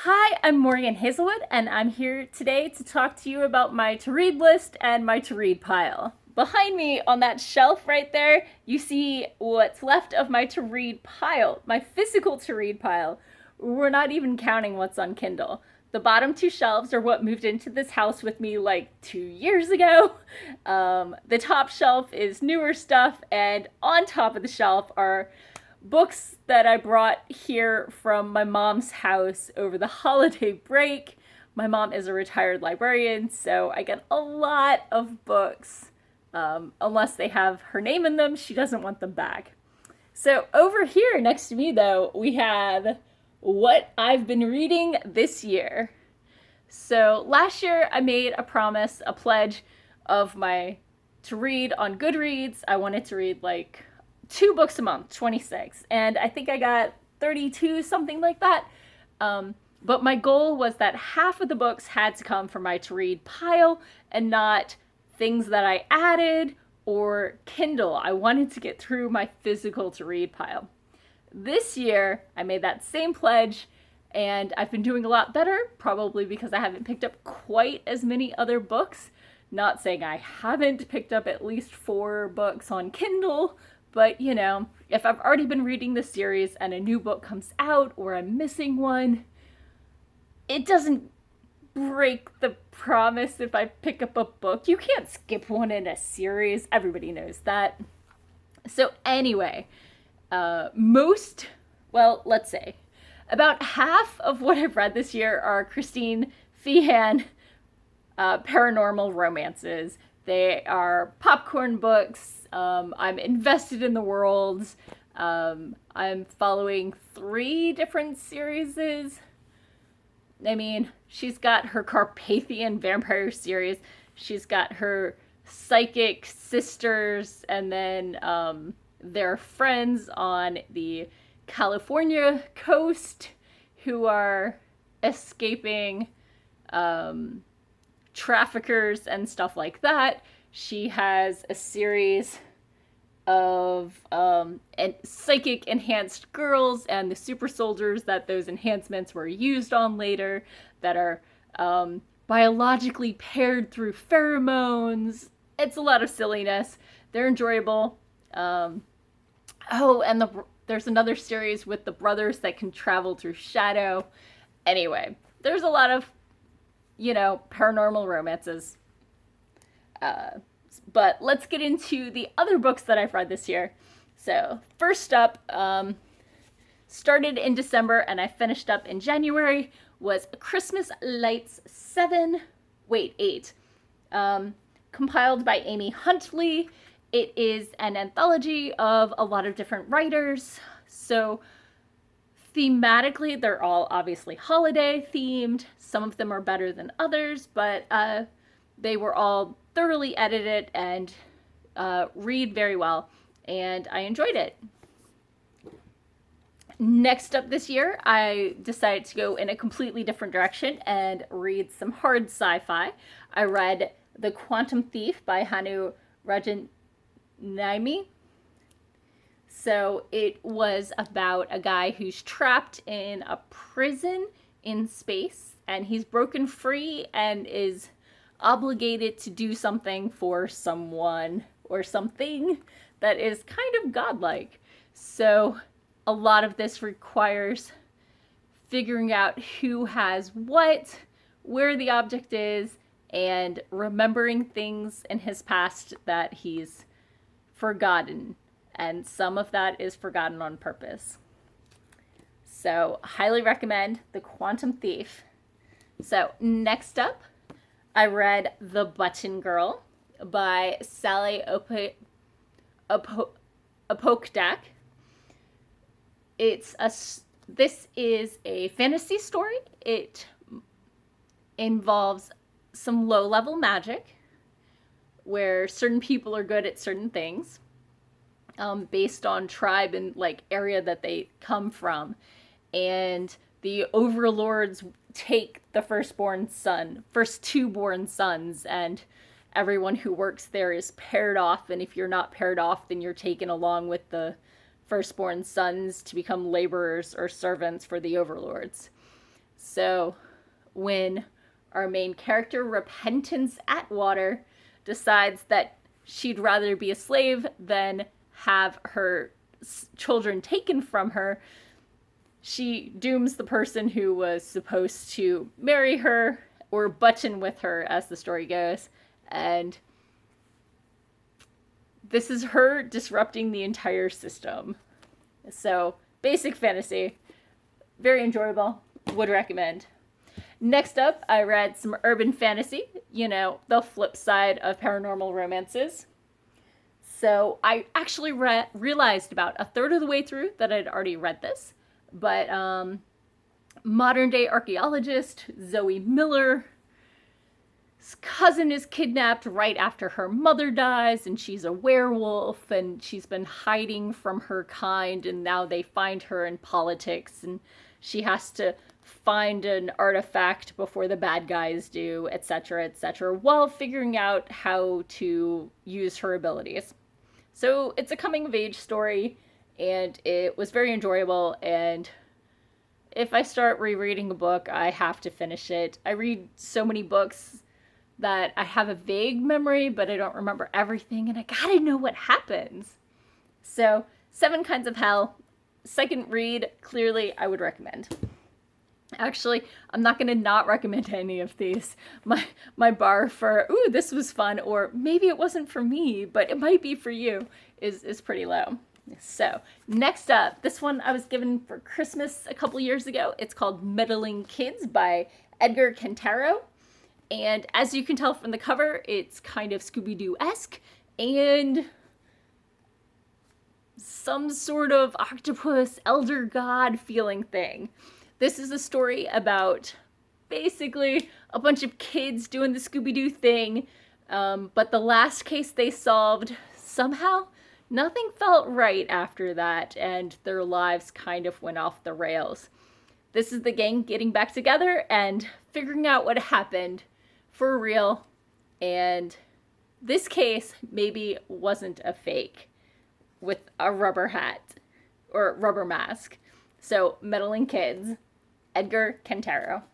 Hi, I'm Morgan Hazelwood, and I'm here today to talk to you about my to read list and my to read pile. Behind me on that shelf right there, you see what's left of my to read pile, my physical to read pile. We're not even counting what's on Kindle. The bottom two shelves are what moved into this house with me like 2 years ago. The top shelf is newer stuff, and on top of the shelf are books that I brought here from my mom's house over the holiday break. My mom is a retired librarian, so I get a lot of books. Unless they have her name in them, she doesn't want them back. So over here next to me, though, we have what I've been reading this year. So last year I made a promise, a pledge of my to read on Goodreads. I wanted to read like 2 books a month, 26. And I think I got 32, something like that. But my goal was that half of the books had to come from my to read pile and not things that I added or Kindle. I wanted to get through my physical to read pile. This year, I made that same pledge, and I've been doing a lot better, probably because I haven't picked up quite as many other books. Not saying I haven't picked up at least 4 books on Kindle, but you know, if I've already been reading the series and a new book comes out or I'm missing one, it doesn't break the promise if I pick up a book. You can't skip one in a series, everybody knows that. So anyway, let's say, about half of what I've read this year are Christine Feehan paranormal romances. They are popcorn books. I'm invested in the world. I'm following 3 different series. I mean, she's got her Carpathian vampire series. She's got her psychic sisters, and then their friends on the California coast who are escaping traffickers and stuff like that. She has a series of psychic enhanced girls and the super soldiers that those enhancements were used on later that are biologically paired through pheromones. It's a lot of silliness. They're enjoyable. There's another series with the brothers that can travel through shadow. Anyway, there's a lot of, paranormal romances. But let's get into the other books that I've read this year. So first up, started in December and I finished up in January, was Christmas Lights 8, compiled by Amy Huntley. It is an anthology of a lot of different writers. So thematically, they're all obviously holiday themed. Some of them are better than others, but they were all thoroughly edited and read very well, and I enjoyed it. Next up this year, I decided to go in a completely different direction and read some hard sci-fi. I read The Quantum Thief by Hannu Rajaniemi. So it was about a guy who's trapped in a prison in space, and he's broken free and is obligated to do something for someone or something that is kind of godlike. So a lot of this requires figuring out who has what, where the object is, and remembering things in his past that he's forgotten. And some of that is forgotten on purpose. So highly recommend The Quantum Thief. So next up, I read The Button Girl by Sally Opokdak. This is a fantasy story. It involves some low-level magic where certain people are good at certain things based on tribe and area that they come from. And the overlords take the first two born sons, and everyone who works there is paired off, and if you're not paired off, then you're taken along with the firstborn sons to become laborers or servants for the overlords. So when our main character, Repentance Atwater, decides that she'd rather be a slave than have her children taken from her, she dooms the person who was supposed to marry her or button with her, as the story goes. And this is her disrupting the entire system. So, basic fantasy. Very enjoyable. Would recommend. Next up, I read some urban fantasy, the flip side of paranormal romances. So I actually realized about a third of the way through that I'd already read this. But modern day archaeologist Zoe Miller's cousin is kidnapped right after her mother dies, and she's a werewolf, and she's been hiding from her kind, and now they find her in politics, and she has to find an artifact before the bad guys do, etc., while figuring out how to use her abilities. So it's a coming of age story, and it was very enjoyable, and if I start rereading a book, I have to finish it. I read so many books that I have a vague memory, but I don't remember everything, and I gotta know what happens. So, 7 Kinds of Hell, second read, clearly I would recommend. Actually, I'm not going to not recommend any of these. My bar for, ooh, this was fun, or maybe it wasn't for me, but it might be for you, is pretty low. So, next up, this one I was given for Christmas a couple years ago. It's called Meddling Kids by Edgar Cantero. And as you can tell from the cover, it's kind of Scooby-Doo-esque and some sort of octopus elder god feeling thing. This is a story about basically a bunch of kids doing the Scooby-Doo thing, but the last case they solved, somehow nothing felt right after that, and their lives kind of went off the rails. This is the gang getting back together and figuring out what happened for real, and this case maybe wasn't a fake with a rubber hat or rubber mask. So, Meddling Kids, Edgar Cantero.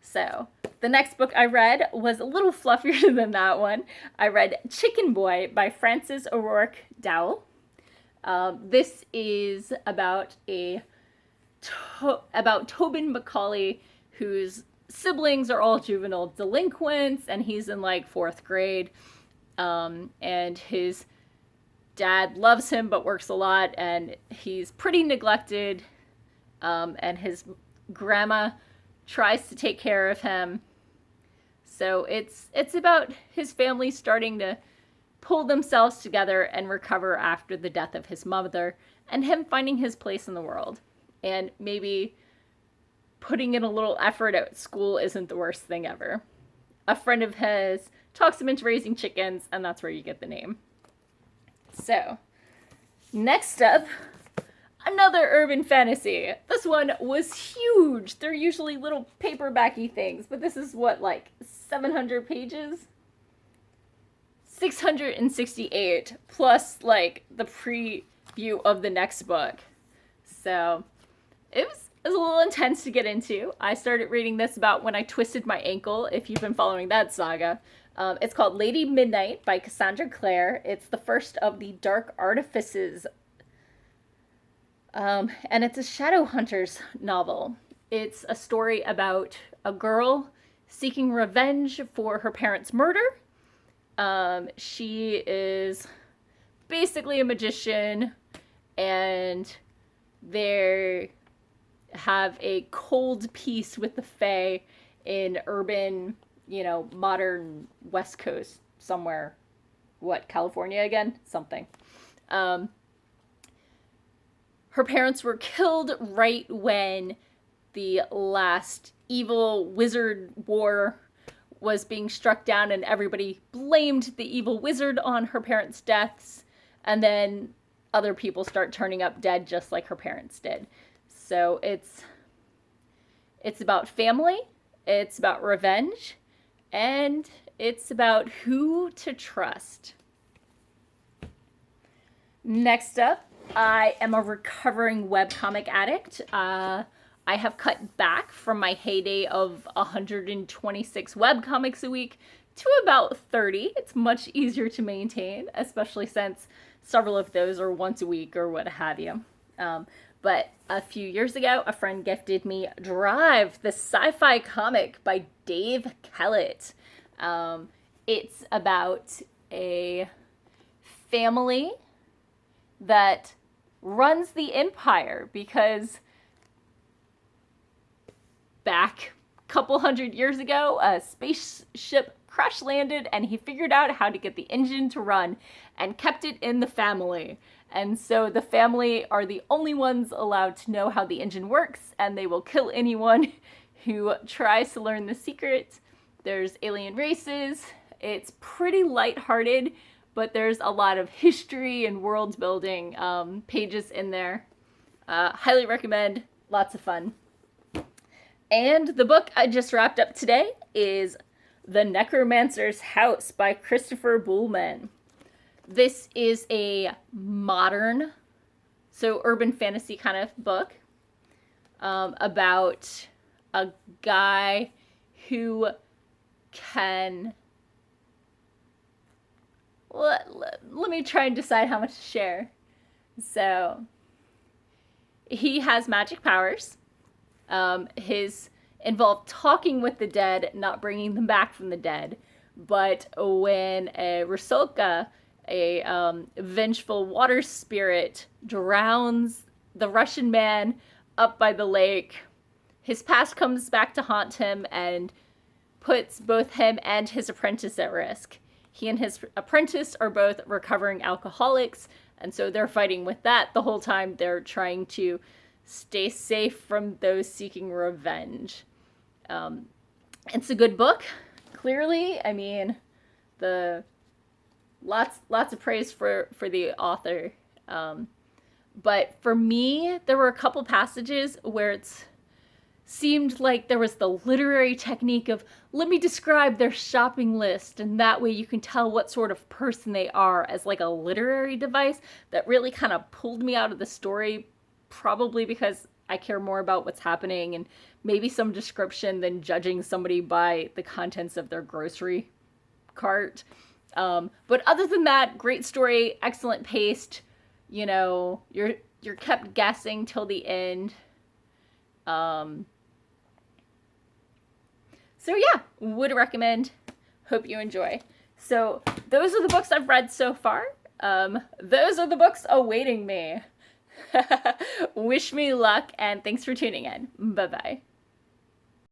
So, the next book I read was a little fluffier than that one. I read Chicken Boy by Frances O'Rourke Dowell. This is about about Tobin Macaulay, whose siblings are all juvenile delinquents, and he's in like 4th grade. And his dad loves him but works a lot, and he's pretty neglected, and his grandma tries to take care of him. So it's about his family starting to pull themselves together and recover after the death of his mother, and him finding his place in the world, and maybe putting in a little effort at school isn't the worst thing ever. A friend of his talks him into raising chickens, and that's where you get the name. So, next up, another urban fantasy. This one was huge. They're usually little paperbacky things, but this is what, like 700 pages? 668, plus like the preview of the next book. So, it was a little intense to get into. I started reading this about when I twisted my ankle, if you've been following that saga. It's called Lady Midnight by Cassandra Clare. It's the first of the Dark Artifices. And it's a Shadowhunters novel. It's a story about a girl seeking revenge for her parents' murder. She is basically a magician, and they have a cold peace with the Fae in urban, modern West Coast somewhere. What, California again? Something. Her parents were killed right when the last evil wizard war was being struck down, and everybody blamed the evil wizard on her parents' deaths, and then other people start turning up dead just like her parents did. So it's about family, it's about revenge, and it's about who to trust. Next up, I am a recovering webcomic addict. I have cut back from my heyday of 126 webcomics a week to about 30. It's much easier to maintain, especially since several of those are once a week or what have you. But a few years ago, a friend gifted me Drive, the sci-fi comic by Dave Kellett. It's about a family that runs the empire because back a couple hundred years ago, a spaceship crash landed and he figured out how to get the engine to run and kept it in the family. And so the family are the only ones allowed to know how the engine works, and they will kill anyone who tries to learn the secret. There's alien races. It's pretty lighthearted, but there's a lot of history and world building pages in there. Highly recommend. Lots of fun. And the book I just wrapped up today is The Necromancer's House by Christopher Buhlman. This is a modern, so urban fantasy kind of book about a guy who can... Let me try and decide how much to share. So, he has magic powers. His involved talking with the dead, not bringing them back from the dead. But when a Rusalka, a vengeful water spirit, drowns the Russian man up by the lake, his past comes back to haunt him and puts both him and his apprentice at risk. He and his apprentice are both recovering alcoholics, and so they're fighting with that the whole time. They're trying to stay safe from those seeking revenge. It's a good book, clearly. I mean, lots of praise for the author. But for me, there were a couple passages where it's seemed like there was the literary technique of, let me describe their shopping list, and that way you can tell what sort of person they are, as like a literary device that really kind of pulled me out of the story, probably because I care more about what's happening and maybe some description than judging somebody by the contents of their grocery cart. But other than that, great story, excellent paced, you know, you're kept guessing till the end. So yeah, would recommend. Hope you enjoy. So those are the books I've read so far. Those are the books awaiting me. Wish me luck, and thanks for tuning in. Bye-bye.